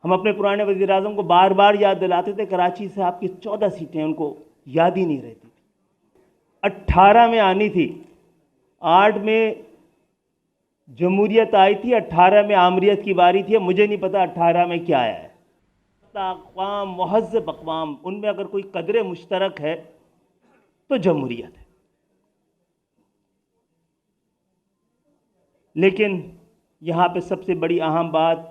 हम अपने पुराने वज़ीर आज़म को बार बार याद दिलाते थे, कराची से आपकी 14 सीटें उनको याद ही नहीं रहती थी। 18 में आनी थी, 8 में जमहूरियत आई थी, 18 में आमरीत की बारी थी। मुझे नहीं पता 18 में क्या आया है। अक़वाम, महज़्ज़ब अक़वाम, उनमें अगर कोई कदर मुश्तरक है तो जमहूरियत है। लेकिन यहाँ पे सबसे बड़ी अहम बात,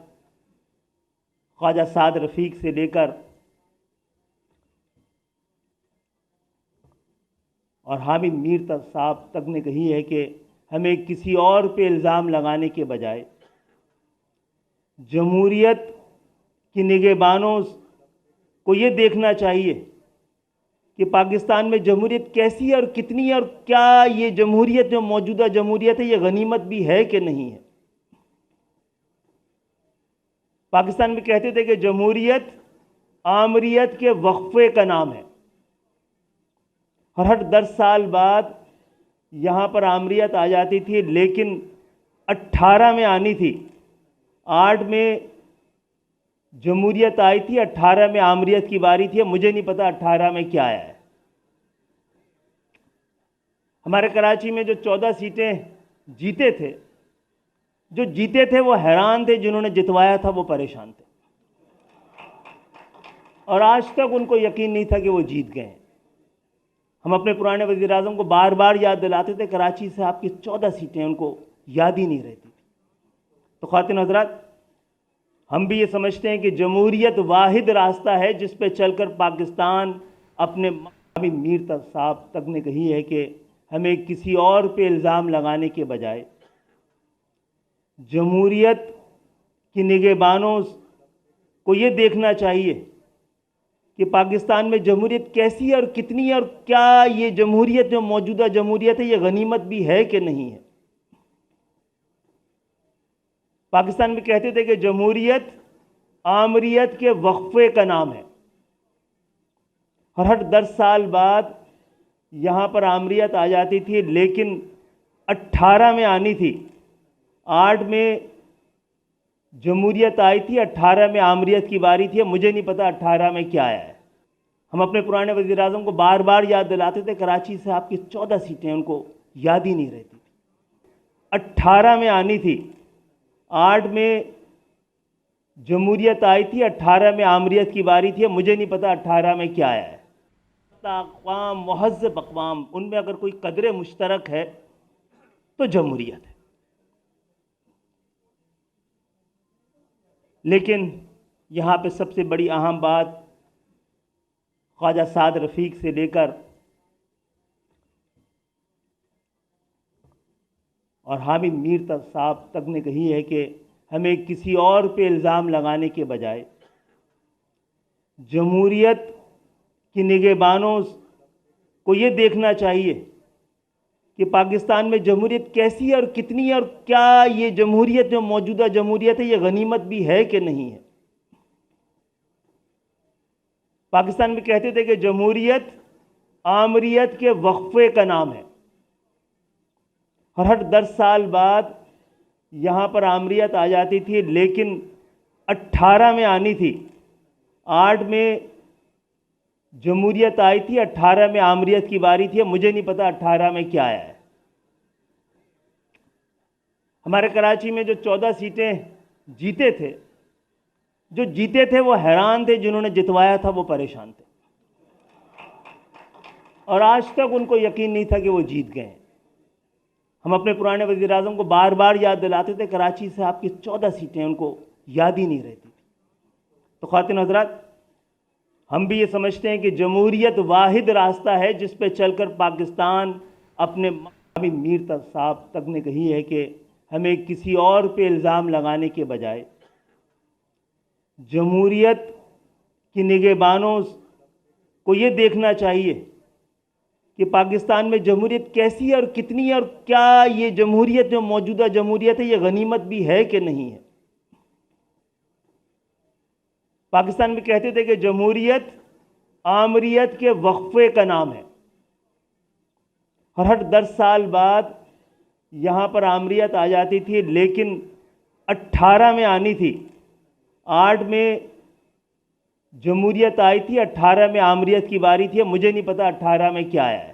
ख्वाजा साद रफ़ीक से लेकर और हामिद मीर तक साहब तक ने कही है कि हमें किसी और पे इल्ज़ाम लगाने के बजाय जमहूरियत की निगहबानों को ये देखना चाहिए कि पाकिस्तान में जमहूरियत कैसी है और कितनी है, और क्या ये जमहूरियत जो मौजूदा जमहूरियत है ये गनीमत भी है कि नहीं है। पाकिस्तान में कहते थे कि जमहूरियत आमरीत के वक्फे का नाम है, और हर 10 साल बाद यहाँ पर आमरीत आ जाती थी। लेकिन 18 में आनी थी, 8 में जमहूरियत आई थी, 18 में आमरीत की बारी थी। मुझे नहीं पता 18 में क्या आया है। हमारे कराची में जो 14 सीटें जीते थे, जो जीते थे वो हैरान थे, जिन्होंने जितवाया था वो परेशान थे, और आज तक उनको यकीन नहीं था कि वो जीत गए। हम अपने पुराने वज़ीर आज़म को बार बार याद दिलाते थे, कराची से आपकी 14 सीटें उनको याद ही नहीं रहती थी। तो ख़वातीन हज़रात, हम भी ये समझते हैं कि जमहूरियत वाहिद रास्ता है जिस पे चलकर पाकिस्तान अपने हामिद मीर तक साहब तक ने कही है कि हमें किसी और पे इल्ज़ाम लगाने के बजाय जमहूरियत की निगहबानों को ये देखना चाहिए कि पाकिस्तान में जमहूरियत कैसी है और कितनी है, और क्या ये जमहूरियत जो मौजूदा जमहूरियत है ये गनीमत भी है कि नहीं है। पाकिस्तान में कहते थे कि जमहूरियत आमरीत के वक्फे का नाम है, और हर 10 साल बाद यहाँ पर आमरीत आ जाती थी। लेकिन 18 में आनी थी, 8 में जमहूरियत आई थी, 18 में आमरीत की बारी थी। मुझे नहीं पता 18 में क्या आया है। हम अपने पुराने वज़ीर आज़म को बार बार याद दिलाते थे, कराची से आपकी 14 सीटें उनको याद ही नहीं रहती थी। 18 में आनी थी, 8 में जमहूरियत आई थी, 18 में आमरीत की बारी थी। मुझे नहीं पता 18 में क्या आया है। अक़वाम, महज़्ज़ब अक़वाम, उनमें अगर कोई कदर मुश्तरक है तो जमहूरियत है। लेकिन यहाँ पे सबसे बड़ी अहम बात, ख्वाजा साद रफ़ीक से लेकर और हामिद मीर तक साहब तक ने कही है कि हमें किसी और पे इल्ज़ाम लगाने के बजाय जमहूरियत की निगहबानों को ये देखना चाहिए कि पाकिस्तान में जमहूरियत कैसी है और कितनी है, और क्या ये जमहूरियत जो मौजूदा जमहूरियत है ये गनीमत भी है कि नहीं है। पाकिस्तान में कहते थे कि जमहूरियत आमरीत के वक्फे का नाम है, और हर 10 साल बाद यहाँ पर आमरीत आ जाती थी। लेकिन 18 में आनी थी, 8 में जमहूरियत आई थी, 18 में आमरीत की बारी थी। मुझे नहीं पता 18 में क्या आया है। हमारे कराची में जो 14 सीटें जीते थे, जो जीते थे वो हैरान थे, जिन्होंने जितवाया था वो परेशान थे, और आज तक उनको यकीन नहीं था कि वो जीत गए। हम अपने पुराने वज़ीर आज़म को बार बार याद दिलाते थे, कराची से आपकी 14 सीटें उनको याद ही नहीं रहती थी। तो ख़वातीन हज़रात, हम भी ये समझते हैं कि जमहूरियत वाहिद रास्ता है जिस पे चलकर पाकिस्तान अपने हामिद मीर तक साहब तक ने कही है कि हमें किसी और पे इल्ज़ाम लगाने के बजाय जमहूरियत की निगहबानों को ये देखना चाहिए कि पाकिस्तान में जमहूरियत कैसी है और कितनी है, और क्या ये जमहूरियत जो मौजूदा जमहूरियत है ये गनीमत भी है कि नहीं है। पाकिस्तान में कहते थे कि जमहूरियत आमरीत के वक्फे का नाम है, और हर 10 साल बाद यहाँ पर आमरीत आ जाती थी। लेकिन 18 में आनी थी, 8 में जमहूरियत आई थी, 18 में आमरीत की बारी थी। मुझे नहीं पता 18 में क्या आया है।